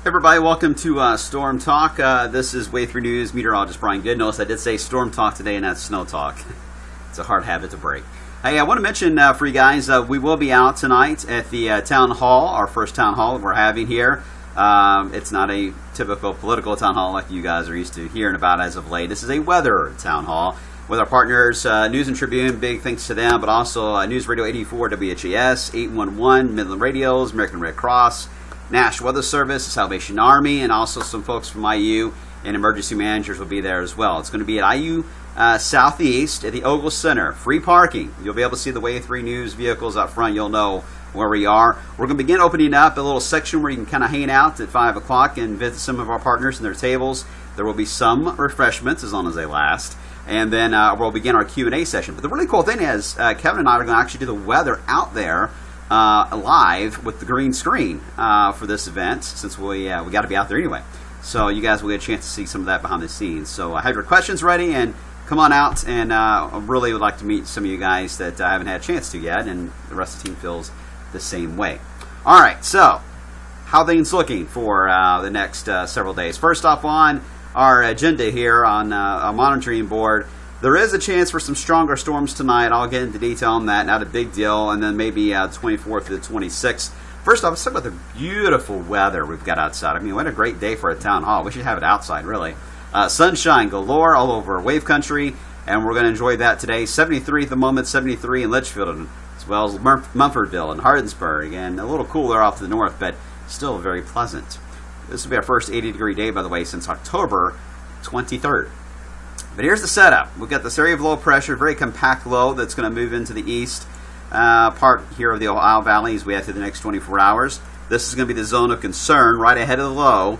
Everybody, welcome to Storm Talk. This is Wave 3 News meteorologist Brian Good. Notice I did say Storm Talk today and not Snow Talk. It's a hard habit to break. Hey, I want to mention for you guys, we will be out tonight at the town hall, our first town hall that we're having here. It's not a typical political town hall like you guys are used to hearing about as of late. This is a weather town hall with our partners, News and Tribune, big thanks to them, but also News Radio 84, WHAS, 811, Midland Radios, American Red Cross, National Weather Service, the Salvation Army, and also some folks from IU and emergency managers will be there as well. It's going to be at IU Southeast at the Ogle Center. Free parking. You'll be able to see the Wave 3 News vehicles up front. You'll know where we are. We're going to begin opening up a little section where you can kind of hang out at 5 o'clock and visit some of our partners and their tables. There will be some refreshments as long as they last. And then we'll begin our Q&A session. But the really cool thing is Kevin and I are going to actually do the weather out there live with the green screen for this event, since we got to be out there anyway. So you guys will get a chance to see some of that behind the scenes. So have your questions ready and come on out. And I really would like to meet some of you guys that I haven't had a chance to yet, and the rest of the team feels the same way. All right, so how are things looking for the next several days? First off on our agenda here on a monitoring board, there is a chance for some stronger storms tonight. I'll get into detail on that. Not a big deal. And then maybe 24th to the 26th. First off, let's talk about the beautiful weather we've got outside. I mean, what a great day for a town hall. We should have it outside, really. Sunshine galore all over Wave Country, and we're going to enjoy that today. 73 at the moment, 73 in Litchfield, as well as Mumfordville and Hardensburg, and a little cooler off to the north, but still very pleasant. This will be our first 80-degree day, by the way, since October 23rd. But here's the setup. We've got this area of low pressure, very compact low that's going to move into the east part here of the Ohio Valley as we head through the next 24 hours. This is going to be the zone of concern right ahead of the low.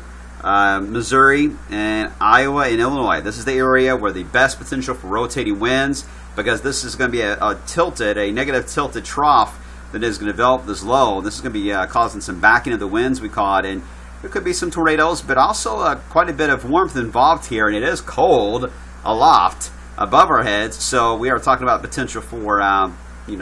Missouri and Iowa and Illinois. This is the area where the best potential for rotating winds, because this is going to be a negative tilted trough that is going to develop this low. This is going to be causing some backing of the winds, we call it, and there could be some tornadoes, but also quite a bit of warmth involved here, and it is cold aloft above our heads, so we are talking about potential for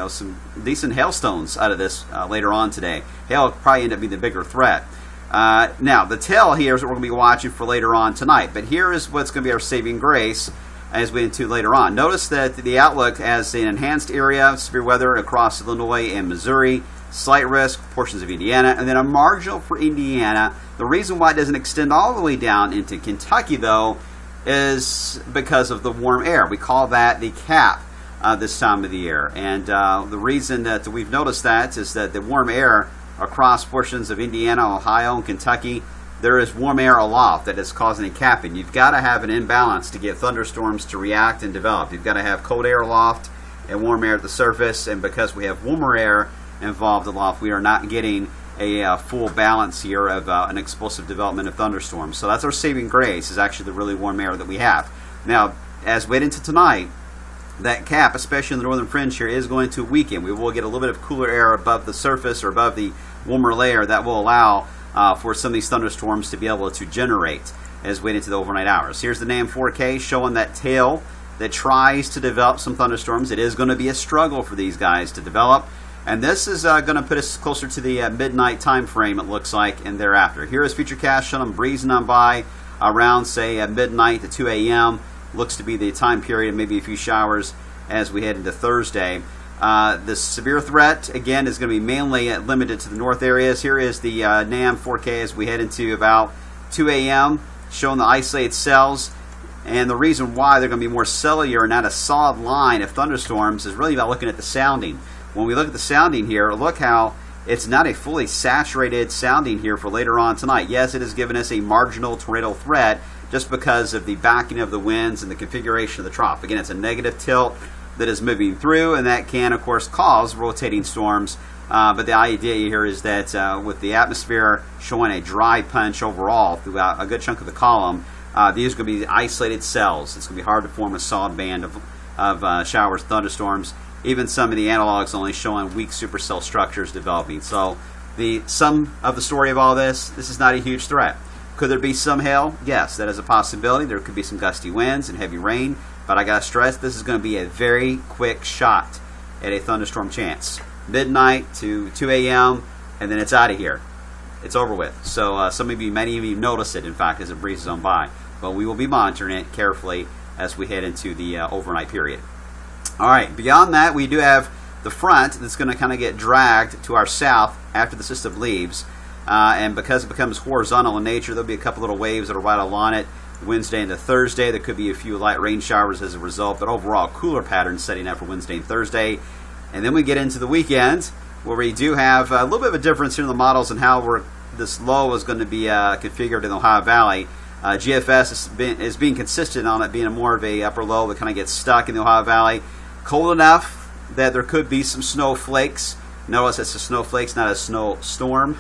some decent hailstones out of this later on today. Hail will probably end up being the bigger threat. Now, the tail here is what we're going to be watching for later on tonight, but here is what's going to be our saving grace as we get into later on. Notice that the outlook has an enhanced area of severe weather across Illinois and Missouri, slight risk, portions of Indiana, and then a marginal for Indiana. The reason why it doesn't extend all the way down into Kentucky, though, is because of the warm air. We call that the cap this time of the year. And the reason that we've noticed that is that the warm air across portions of Indiana, Ohio, and Kentucky, there is warm air aloft that is causing a capping. You've got to have an imbalance to get thunderstorms to react and develop. You've got to have cold air aloft and warm air at the surface. And because we have warmer air involved aloft, we are not getting a full balance here of an explosive development of thunderstorms. So that's our saving grace, is actually the really warm air that we have. Now, as we head into tonight, that cap, especially in the northern fringe here, is going to weaken. We will get a little bit of cooler air above the surface or above the warmer layer that will allow for some of these thunderstorms to be able to generate as we head into the overnight hours. Here's the NAM 4K showing that tail that tries to develop some thunderstorms. It is going to be a struggle for these guys to develop. And this is going to put us closer to the midnight time frame, it looks like, and thereafter. Here is Futurecast showing them breezing on by around, say, midnight to 2 a.m. Looks to be the time period, maybe a few showers as we head into Thursday. This severe threat, again, is going to be mainly limited to the north areas. Here is the NAM 4K as we head into about 2 a.m., showing the isolated cells. And the reason why they're going to be more cellular and not a solid line of thunderstorms is really about looking at the sounding. When we look at the sounding here, look how it's not a fully saturated sounding here for later on tonight. Yes, it has given us a marginal tornado threat just because of the backing of the winds and the configuration of the trough. Again, it's a negative tilt that is moving through, and that can, of course, cause rotating storms. But the idea here is that with the atmosphere showing a dry punch overall throughout a good chunk of the column, these are going to be isolated cells. It's going to be hard to form a solid band of showers, thunderstorms. Even some of the analogs only showing weak supercell structures developing. So the sum of the story of all this is not a huge threat. Could there be some hail? Yes, that is a possibility. There could be some gusty winds and heavy rain. But I got to stress, this is going to be a very quick shot at a thunderstorm chance. Midnight to 2 a.m., and then it's out of here. it's over with. So some of you, many of you notice it, in fact, as it breezes on by. But we will be monitoring it carefully as we head into the overnight period. All right, beyond that, we do have the front that's going to kind of get dragged to our south after the system leaves. And because it becomes horizontal in nature, there'll be a couple little waves that are right along it. Wednesday into Thursday, there could be a few light rain showers as a result, but overall cooler patterns setting up for Wednesday and Thursday. And then we get into the weekend, where we do have a little bit of a difference here in the models and how this low is going to be configured in the Ohio Valley. GFS is being consistent on it being more of a upper low that kind of gets stuck in the Ohio Valley. Cold enough that there could be some snowflakes. Notice it's a snowflakes, not a snowstorm.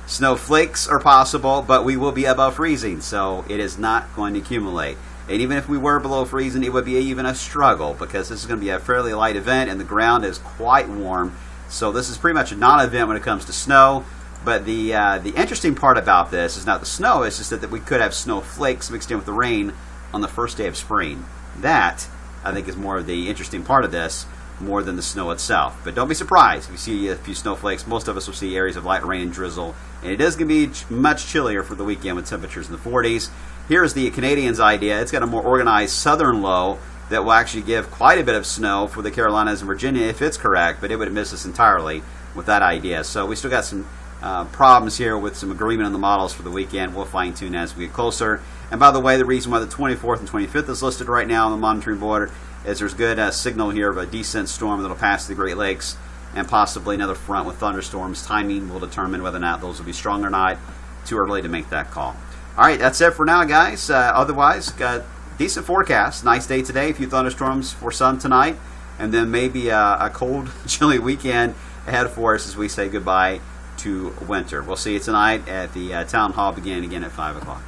Snowflakes are possible, but we will be above freezing, so it is not going to accumulate. And even if we were below freezing, it would be even a struggle, because this is going to be a fairly light event and the ground is quite warm. So this is pretty much a non-event when it comes to snow. But the interesting part about this is not the snow, it's just that we could have snowflakes mixed in with the rain on the first day of spring. That, I think, is more of the interesting part of this, more than the snow itself. But don't be surprised if you see a few snowflakes. Most of us will see areas of light rain and drizzle. And it is going to be much chillier for the weekend with temperatures in the 40s. Here's the Canadians' idea. It's got a more organized southern low that will actually give quite a bit of snow for the Carolinas and Virginia if it's correct, but it would miss us entirely with that idea. So we still got some problems here with some agreement on the models for the weekend. We'll fine tune as we get closer. And by the way, the reason why the 24th and 25th is listed right now on the monitoring board is there's good signal here of a decent storm that'll pass the Great Lakes and possibly another front with thunderstorms. Timing will determine whether or not those will be strong or not. Too early to make that call. All right, that's it for now, guys. Otherwise, got decent forecast. Nice day today. A few thunderstorms for some tonight, and then maybe a cold, chilly weekend ahead for us as we say goodbye to winter. We'll see you tonight at the town hall, beginning again at 5 o'clock.